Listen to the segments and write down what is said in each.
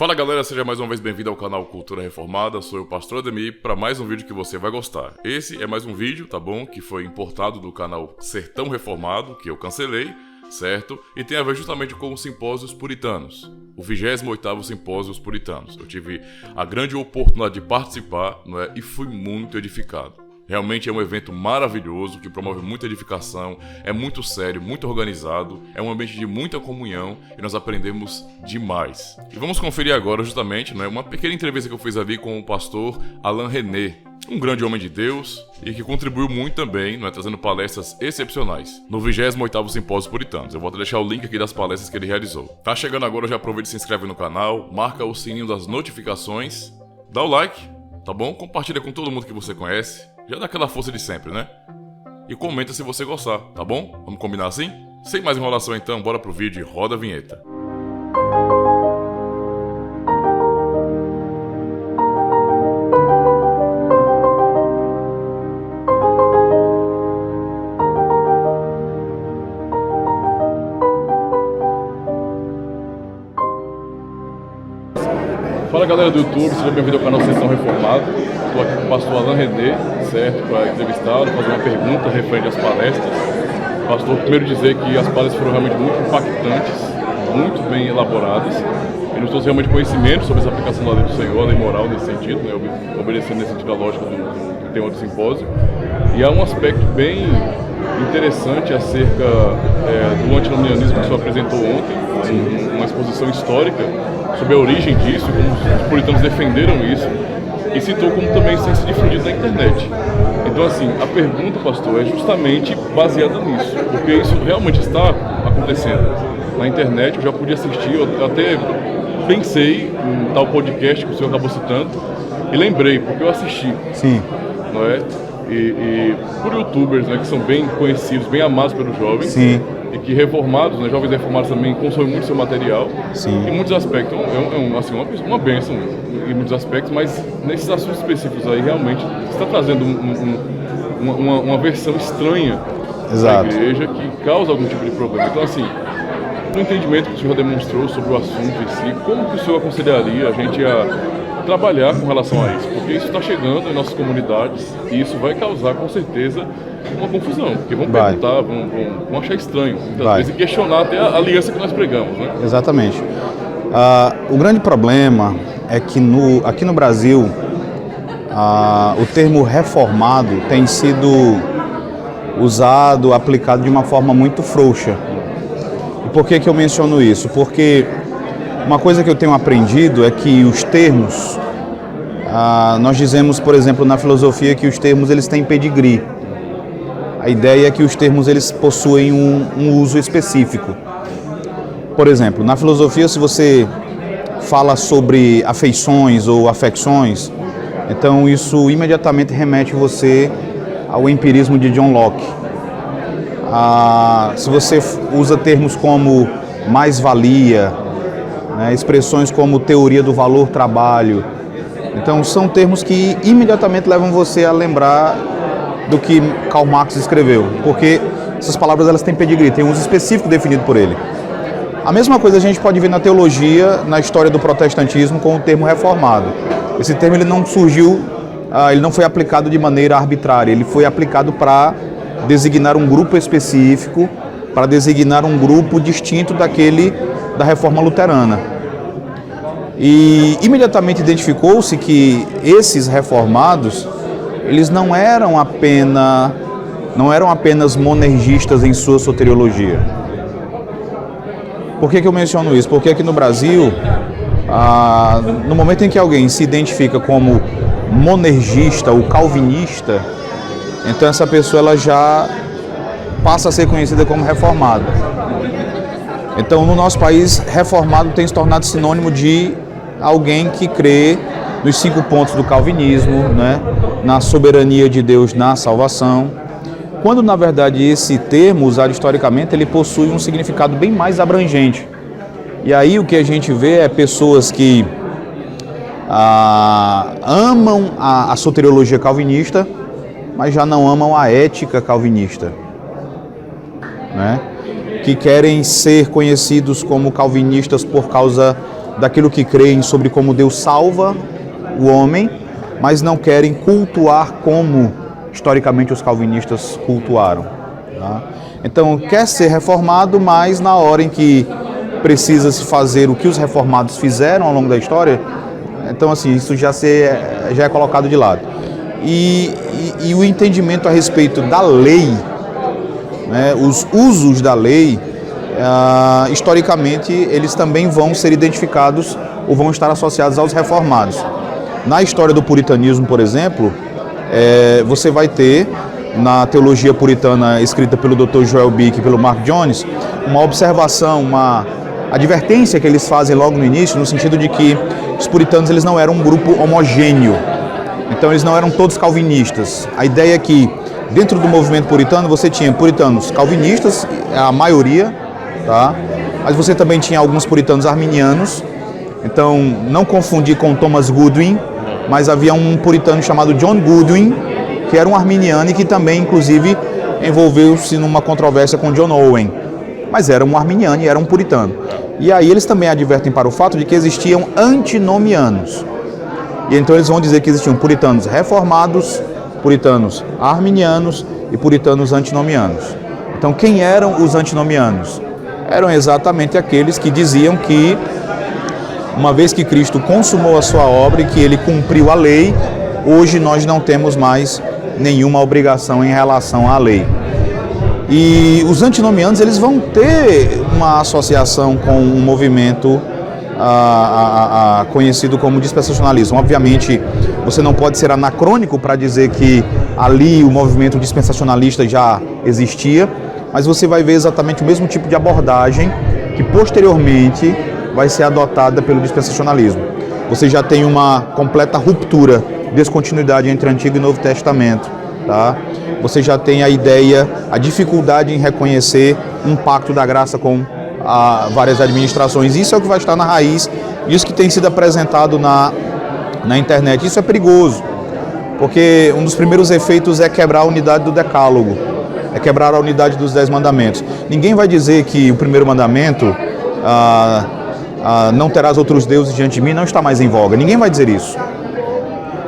Fala galera, seja mais uma vez bem-vindo ao canal Cultura Reformada, sou eu, Pastor Ademir, para mais um vídeo que você vai gostar. Esse é mais um vídeo, tá bom? Que foi importado do canal Sertão Reformado, que eu cancelei, certo? E tem a ver justamente com os Simpósios Puritanos, o 28º Simpósios Puritanos. Eu tive a grande oportunidade de participar, não é? E fui muito edificado. Realmente é um evento maravilhoso, que promove muita edificação, é muito sério, muito organizado, é um ambiente de muita comunhão e nós aprendemos demais. E vamos conferir agora justamente, né, uma pequena entrevista que eu fiz ali com o pastor Alain René, um grande homem de Deus e que contribuiu muito também, né, trazendo palestras excepcionais no 28º Simpósio Puritanos. Eu vou deixar o link aqui das palestras que ele realizou. Tá chegando agora, já aproveita e se inscreve no canal, marca o sininho das notificações, dá o like, tá bom? Compartilha com todo mundo que você conhece. Já dá aquela força de sempre, né? E comenta se você gostar, tá bom? Vamos combinar assim? Sem mais enrolação então, bora pro vídeo e roda a vinheta. Fala galera do YouTube, seja bem-vindo ao canal Sertão Reformado. Estou aqui com o pastor Alain René, certo? Para entrevistá-lo, fazer uma pergunta referente às palestras. Pastor, primeiro dizer que as palestras foram realmente muito impactantes, muito bem elaboradas. Ele nos trouxe realmente conhecimento sobre essa aplicação da lei do Senhor, a lei moral nesse sentido, né? Obedecendo nesse sentido a lógica do tema do simpósio. E há um aspecto bem interessante acerca do antinomianismo que o senhor apresentou ontem, uma exposição histórica sobre a origem disso, como os puritanos defenderam isso, e citou como também isso tem se difundido na internet. Então, assim, a pergunta, pastor, é justamente baseada nisso, porque isso realmente está acontecendo. Na internet eu já pude assistir, eu até pensei em tal podcast que o senhor acabou citando, e lembrei, porque eu assisti. Sim. Não é? E por youtubers, né, que são bem conhecidos, bem amados pelos jovens. Sim. E que reformados, né, jovens reformados também consomem muito seu material. Sim. Em muitos aspectos, assim, uma bênção em muitos aspectos, mas nesses assuntos específicos aí realmente está trazendo uma versão estranha da igreja que causa algum tipo de problema. Então, assim, no entendimento que o senhor demonstrou sobre o assunto em si, como que o senhor aconselharia a gente a trabalhar com relação a isso? Porque isso está chegando em nossas comunidades e isso vai causar, com certeza, uma confusão, porque vão perguntar, vão achar estranho, muitas vezes, e questionar até a aliança que nós pregamos, né? Exatamente. O grande problema é que aqui no Brasil, o termo reformado tem sido usado, aplicado de uma forma muito frouxa. E por que eu menciono isso? Porque uma coisa que eu tenho aprendido é que os termos, nós dizemos, por exemplo, na filosofia que os termos eles têm pedigree. A ideia é que os termos eles possuem um uso específico. Por exemplo, na filosofia, se você fala sobre afeições ou afecções, então isso imediatamente remete você ao empirismo de John Locke. Se você usa termos como mais-valia, né, expressões como teoria do valor-trabalho, então são termos que imediatamente levam você a lembrar do que Karl Marx escreveu, porque essas palavras elas têm pedigree, têm um uso específico definido por ele. A mesma coisa a gente pode ver na teologia, na história do protestantismo, com o termo reformado. Esse termo ele não surgiu, ele não foi aplicado de maneira arbitrária, ele foi aplicado para designar um grupo específico, para designar um grupo distinto daquele da reforma luterana. E imediatamente identificou-se que esses reformados eles não eram apenas monergistas em sua soteriologia. Por que eu menciono isso? Porque aqui no Brasil, no momento em que alguém se identifica como monergista ou calvinista, então essa pessoa ela já passa a ser conhecida como reformado. Então, no nosso país, reformado tem se tornado sinônimo de alguém que crê nos 5 pontos do calvinismo, né? Na soberania de Deus na salvação, quando na verdade esse termo, usado historicamente, ele possui um significado bem mais abrangente. E aí o que a gente vê é pessoas que amam a soteriologia calvinista, mas já não amam a ética calvinista, né? Que querem ser conhecidos como calvinistas por causa daquilo que creem sobre como Deus salva o homem, mas não querem cultuar como historicamente os calvinistas cultuaram. Tá? Então, quer ser reformado, mas na hora em que precisa se fazer o que os reformados fizeram ao longo da história, então assim, isso já é colocado de lado. E o entendimento a respeito da lei, né, os usos da lei, historicamente, eles também vão ser identificados ou vão estar associados aos reformados. Na história do puritanismo, por exemplo, você vai ter, na teologia puritana escrita pelo Dr. Joel Bick e pelo Mark Jones, uma observação, uma advertência que eles fazem logo no início, no sentido de que os puritanos eles não eram um grupo homogêneo, então eles não eram todos calvinistas. A ideia é que dentro do movimento puritano você tinha puritanos calvinistas, a maioria, tá? Mas você também tinha alguns puritanos arminianos, então não confundir com Thomas Goodwin, mas havia um puritano chamado John Goodwin, que era um arminiano e que também, inclusive, envolveu-se numa controvérsia com John Owen, mas era um arminiano e era um puritano. E aí eles também advertem para o fato de que existiam antinomianos. E então eles vão dizer que existiam puritanos reformados, puritanos arminianos e puritanos antinomianos. Então quem eram os antinomianos? Eram exatamente aqueles que diziam que, uma vez que Cristo consumou a sua obra e que ele cumpriu a lei, hoje nós não temos mais nenhuma obrigação em relação à lei. E os antinomianos eles vão ter uma associação com um movimento conhecido como dispensacionalismo. Obviamente, você não pode ser anacrônico para dizer que ali o movimento dispensacionalista já existia, mas você vai ver exatamente o mesmo tipo de abordagem que posteriormente vai ser adotada pelo dispensacionalismo. Você já tem uma completa ruptura, descontinuidade entre Antigo e Novo Testamento. Tá? Você já tem a ideia, a dificuldade em reconhecer um pacto da graça com várias administrações. Isso é o que vai estar na raiz disso que tem sido apresentado na internet. Isso é perigoso, porque um dos primeiros efeitos é quebrar a unidade do decálogo, é quebrar a unidade dos 10 mandamentos. Ninguém vai dizer que o primeiro mandamento, não terás outros deuses diante de mim, não está mais em voga. Ninguém vai dizer isso.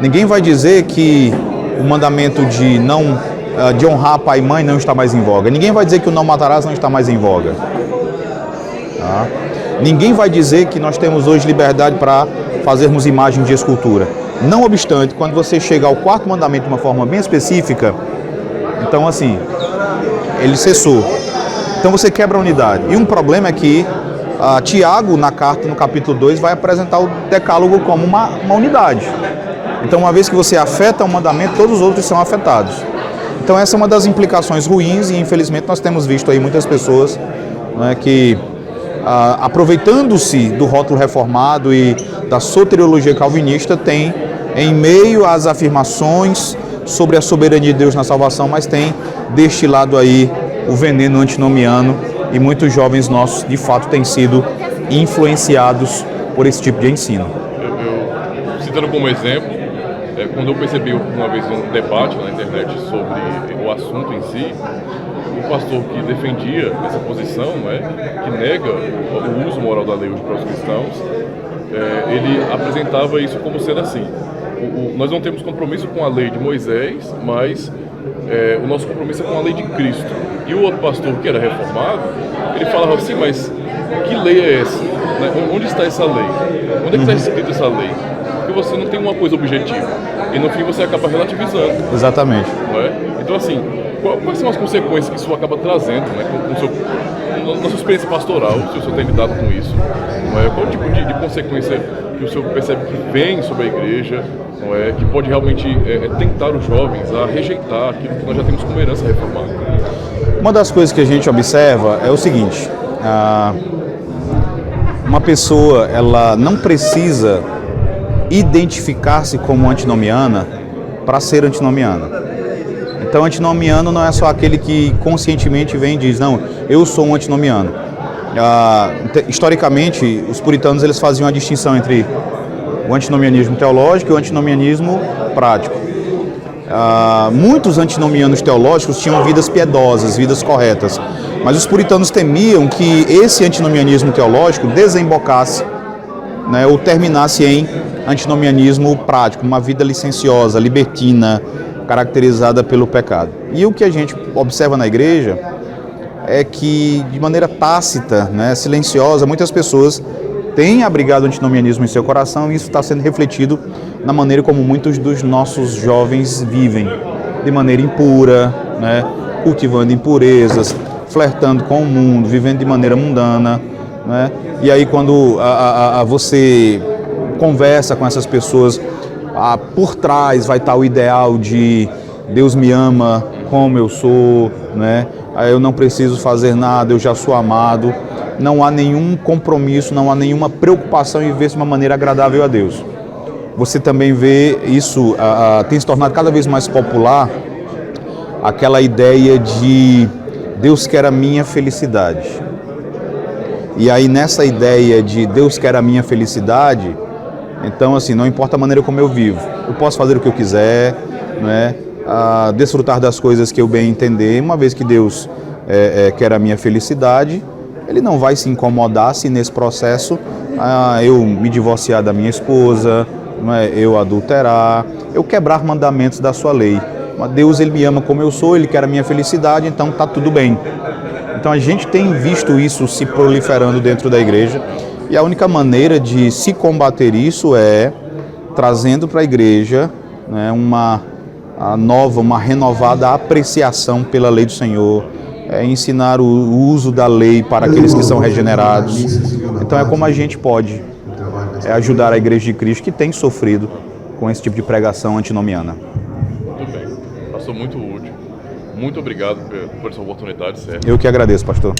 Ninguém vai dizer que o mandamento de honrar pai e mãe não está mais em voga. Ninguém vai dizer que o não matarás não está mais em voga. Tá? Ninguém vai dizer que nós temos hoje liberdade para fazermos imagem de escultura. Não obstante, quando você chega ao quarto mandamento de uma forma bem específica, então assim, ele cessou. Então você quebra a unidade. E um problema é que Tiago, na carta, no capítulo 2, vai apresentar o decálogo como uma unidade. Então, uma vez que você afeta um mandamento, todos os outros são afetados. Então, essa é uma das implicações ruins e, infelizmente, nós temos visto aí muitas pessoas, né, que, aproveitando-se do rótulo reformado e da soteriologia calvinista, tem, em meio às afirmações sobre a soberania de Deus na salvação, mas tem destilado aí o veneno antinomiano e muitos jovens nossos, de fato, têm sido influenciados por esse tipo de ensino. Citando como exemplo, quando eu percebi uma vez um debate na internet sobre o assunto em si, o pastor que defendia essa posição, que nega o uso moral da lei hoje para os cristãos, ele apresentava isso como sendo assim: nós não temos compromisso com a lei de Moisés, mas o nosso compromisso é com a lei de Cristo. E o outro pastor, que era reformado, ele falava assim: mas que lei é essa? Onde está essa lei? Onde é que está escrita essa lei? Porque você não tem uma coisa objetiva. E no fim você acaba relativizando. Exatamente. Não é? Então assim, quais são as consequências que isso acaba trazendo, né, na sua experiência pastoral, se o senhor tem lidado com isso? Não é? Qual tipo de consequência que o senhor percebe que vem sobre a igreja, não é? Que pode realmente tentar os jovens a rejeitar aquilo que nós já temos como herança reformada? Uma das coisas que a gente observa é o seguinte: uma pessoa ela não precisa identificar-se como antinomiana para ser antinomiana. Então, antinomiano não é só aquele que conscientemente vem e diz: não, eu sou um antinomiano. Historicamente, os puritanos eles faziam a distinção entre o antinomianismo teológico e o antinomianismo prático. Muitos antinomianos teológicos tinham vidas piedosas, vidas corretas, mas os puritanos temiam que esse antinomianismo teológico desembocasse né, ou terminasse em antinomianismo prático, uma vida licenciosa, libertina, caracterizada pelo pecado. E o que a gente observa na igreja é que, de maneira tácita, né, silenciosa, muitas pessoas têm abrigado o antinomianismo em seu coração, e isso está sendo refletido na maneira como muitos dos nossos jovens vivem, de maneira impura, né, cultivando impurezas, flertando com o mundo, vivendo de maneira mundana, né? E aí quando você conversa com essas pessoas, por trás vai estar o ideal de Deus me ama como eu sou, né? Eu não preciso fazer nada, eu já sou amado. Não há nenhum compromisso, não há nenhuma preocupação em viver de uma maneira agradável a Deus. Você também vê isso, tem se tornado cada vez mais popular, aquela ideia de Deus quer a minha felicidade. E aí nessa ideia de Deus quer a minha felicidade, então assim, não importa a maneira como eu vivo, eu posso fazer o que eu quiser, né? Desfrutar das coisas que eu bem entender, uma vez que Deus quer a minha felicidade, Ele não vai se incomodar se nesse processo eu me divorciar da minha esposa, eu adulterar, eu quebrar mandamentos da sua lei. Deus, Ele me ama como eu sou, Ele quer a minha felicidade, então está tudo bem. Então a gente tem visto isso se proliferando dentro da igreja, e a única maneira de se combater isso é trazendo para a igreja, né, uma renovada apreciação pela lei do Senhor, ensinar o uso da lei para aqueles que são regenerados. Então é como a gente pode ajudar a Igreja de Cristo, que tem sofrido com esse tipo de pregação antinomiana. Muito bem, pastor, muito útil. Muito obrigado por essa oportunidade, certo? Eu que agradeço, pastor.